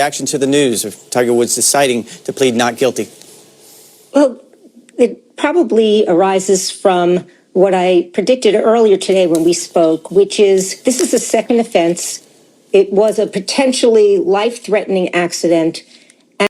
Reaction to the news of Tiger Woods deciding to plead not guilty? Well, it probably arises from what I predicted earlier today when we spoke, which is this is a second offense. It was a potentially life-threatening accident.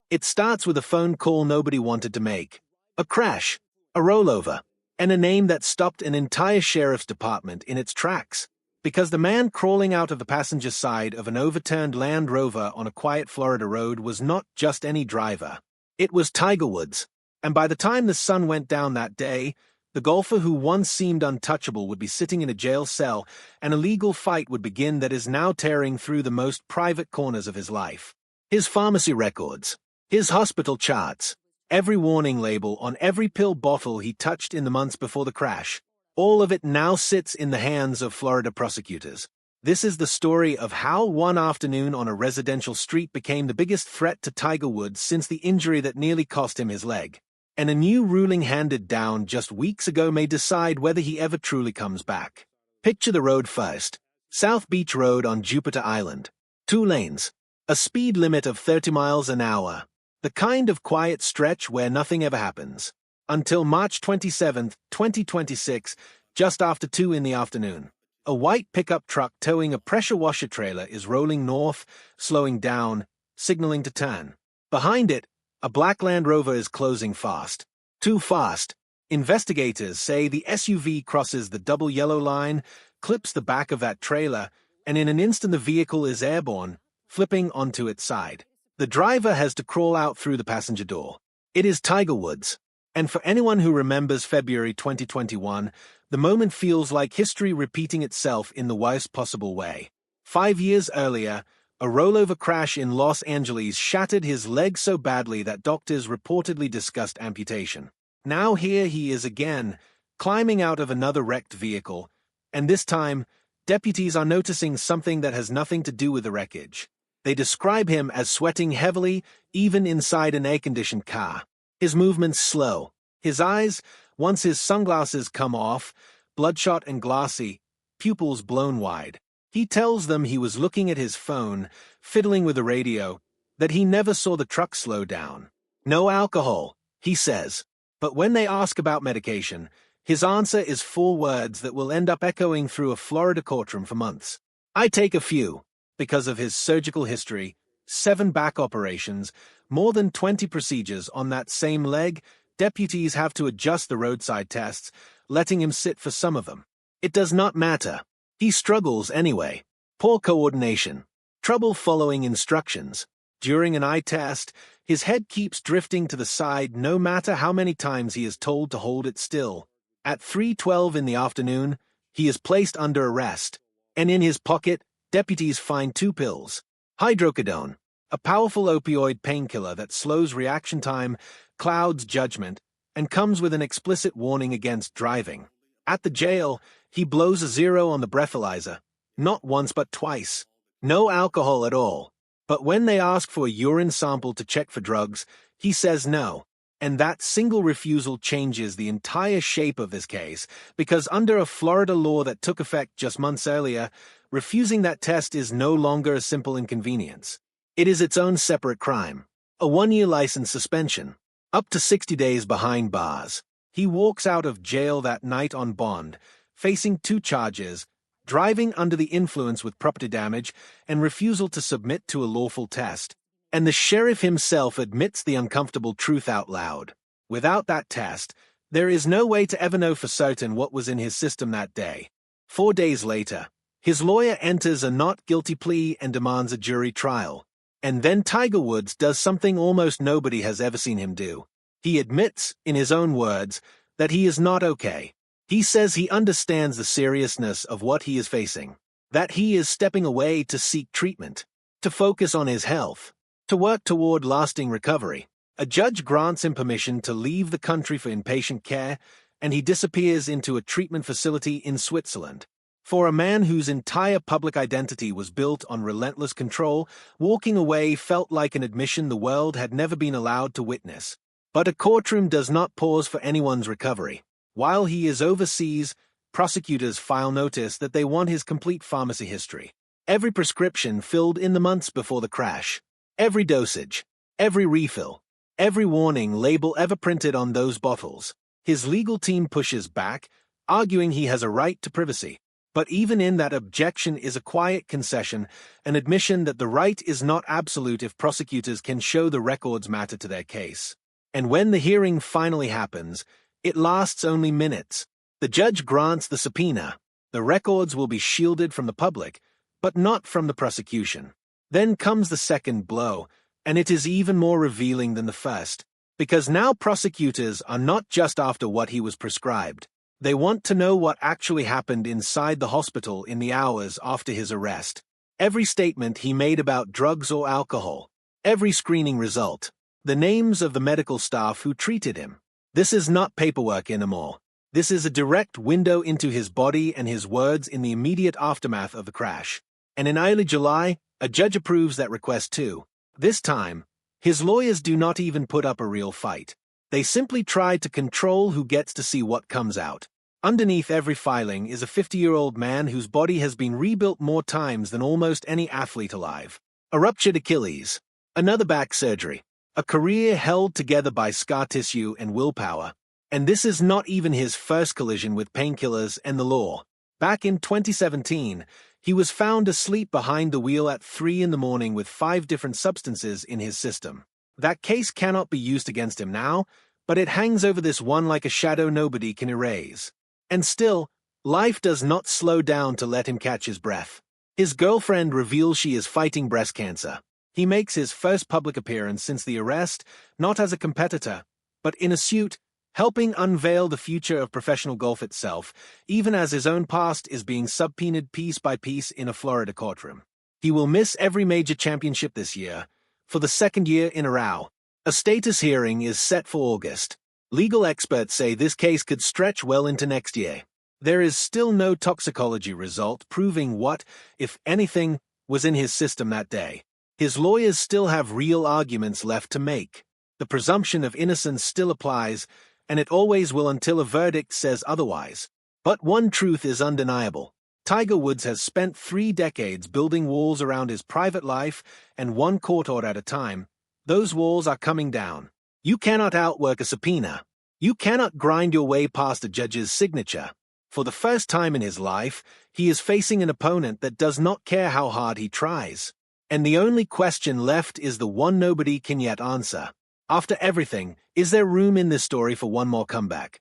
It starts with a phone call nobody wanted to make, a crash, a rollover, and a name that stopped an entire sheriff's department in its tracks. Because the man crawling out of the passenger side of an overturned Land Rover on a quiet Florida road was not just any driver. It was Tiger Woods. And by the time the sun went down that day, the golfer who once seemed untouchable would be sitting in a jail cell, and a legal fight would begin that is now tearing through the most private corners of his life. His pharmacy records, his hospital charts, every warning label on every pill bottle he touched in the months before the crash. All of it now sits in the hands of Florida prosecutors. This is the story of how one afternoon on a residential street became the biggest threat to Tiger Woods since the injury that nearly cost him his leg. And a new ruling handed down just weeks ago may decide whether he ever truly comes back. Picture the road first. South Beach Road on Jupiter Island. 2 lanes. A speed limit of 30 miles an hour. The kind of quiet stretch where nothing ever happens. Until March 27, 2026, just after 2 in the afternoon. A white pickup truck towing a pressure washer trailer is rolling north, slowing down, signaling to turn. Behind it, a black Land Rover is closing fast. Too fast. Investigators say the SUV crosses the double yellow line, clips the back of that trailer, and in an instant the vehicle is airborne, flipping onto its side. The driver has to crawl out through the passenger door. It is Tiger Woods. And for anyone who remembers February 2021, the moment feels like history repeating itself in the worst possible way. 5 years earlier, a rollover crash in Los Angeles shattered his leg so badly that doctors reportedly discussed amputation. Now here he is again, climbing out of another wrecked vehicle, and this time, deputies are noticing something that has nothing to do with the wreckage. They describe him as sweating heavily, even inside an air-conditioned car. His movements slow. His eyes, once his sunglasses come off, bloodshot and glassy, pupils blown wide. He tells them he was looking at his phone, fiddling with the radio, that he never saw the truck slow down. No alcohol, he says. But when they ask about medication, his answer is 4 words that will end up echoing through a Florida courtroom for months. I take a few, because of his surgical history, 7 back operations, more than 20 procedures on that same leg. Deputies have to adjust the roadside tests, letting him sit for some of them. It does not matter. He struggles anyway. Poor coordination. Trouble following instructions. During an eye test, his head keeps drifting to the side no matter how many times he is told to hold it still. At 3:12 in the afternoon, he is placed under arrest, and in his pocket, deputies find 2 pills. Hydrocodone, a powerful opioid painkiller that slows reaction time, clouds judgment, and comes with an explicit warning against driving. At the jail, he blows a 0 on the breathalyzer, not once but twice. No alcohol at all. But when they ask for a urine sample to check for drugs, he says no. And that single refusal changes the entire shape of this case, because under a Florida law that took effect just months earlier, refusing that test is no longer a simple inconvenience. It is its own separate crime. A 1-year license suspension. Up to 60 days behind bars. He walks out of jail that night on bond, facing 2 charges, driving under the influence with property damage and refusal to submit to a lawful test. And the sheriff himself admits the uncomfortable truth out loud. Without that test, there is no way to ever know for certain what was in his system that day. 4 days later, his lawyer enters a not guilty plea and demands a jury trial. And then Tiger Woods does something almost nobody has ever seen him do. He admits, in his own words, that he is not okay. He says he understands the seriousness of what he is facing, that he is stepping away to seek treatment, to focus on his health, to work toward lasting recovery. A judge grants him permission to leave the country for inpatient care, and he disappears into a treatment facility in Switzerland. For a man whose entire public identity was built on relentless control, walking away felt like an admission the world had never been allowed to witness. But a courtroom does not pause for anyone's recovery. While he is overseas, prosecutors file notice that they want his complete pharmacy history. Every prescription filled in the months before the crash. Every dosage, every refill, every warning label ever printed on those bottles. His legal team pushes back, arguing he has a right to privacy. But even in that objection is a quiet concession, an admission that the right is not absolute if prosecutors can show the records matter to their case. And when the hearing finally happens, it lasts only minutes. The judge grants the subpoena. The records will be shielded from the public, but not from the prosecution. Then comes the second blow, and it is even more revealing than the first, because now prosecutors are not just after what he was prescribed. They want to know what actually happened inside the hospital in the hours after his arrest. Every statement he made about drugs or alcohol. Every screening result. The names of the medical staff who treated him. This is not paperwork anymore. This is a direct window into his body and his words in the immediate aftermath of the crash. And in early July, a judge approves that request too. This time, his lawyers do not even put up a real fight. They simply try to control who gets to see what comes out. Underneath every filing is a 50-year-old man whose body has been rebuilt more times than almost any athlete alive. A ruptured Achilles, another back surgery, a career held together by scar tissue and willpower. And this is not even his first collision with painkillers and the law. Back in 2017, he was found asleep behind the wheel at 3 a.m. with 5 different substances in his system. That case cannot be used against him now, but it hangs over this one like a shadow nobody can erase. And still, life does not slow down to let him catch his breath. His girlfriend reveals she is fighting breast cancer. He makes his first public appearance since the arrest, not as a competitor, but in a suit, helping unveil the future of professional golf itself, even as his own past is being subpoenaed piece by piece in a Florida courtroom. He will miss every major championship this year, for the second year in a row. A status hearing is set for August. Legal experts say this case could stretch well into next year. There is still no toxicology result proving what, if anything, was in his system that day. His lawyers still have real arguments left to make. The presumption of innocence still applies, and it always will until a verdict says otherwise. But one truth is undeniable. Tiger Woods has spent 3 decades building walls around his private life and one court order at a time. Those walls are coming down. You cannot outwork a subpoena. You cannot grind your way past a judge's signature. For the first time in his life, he is facing an opponent that does not care how hard he tries. And the only question left is the one nobody can yet answer. After everything, is there room in this story for one more comeback?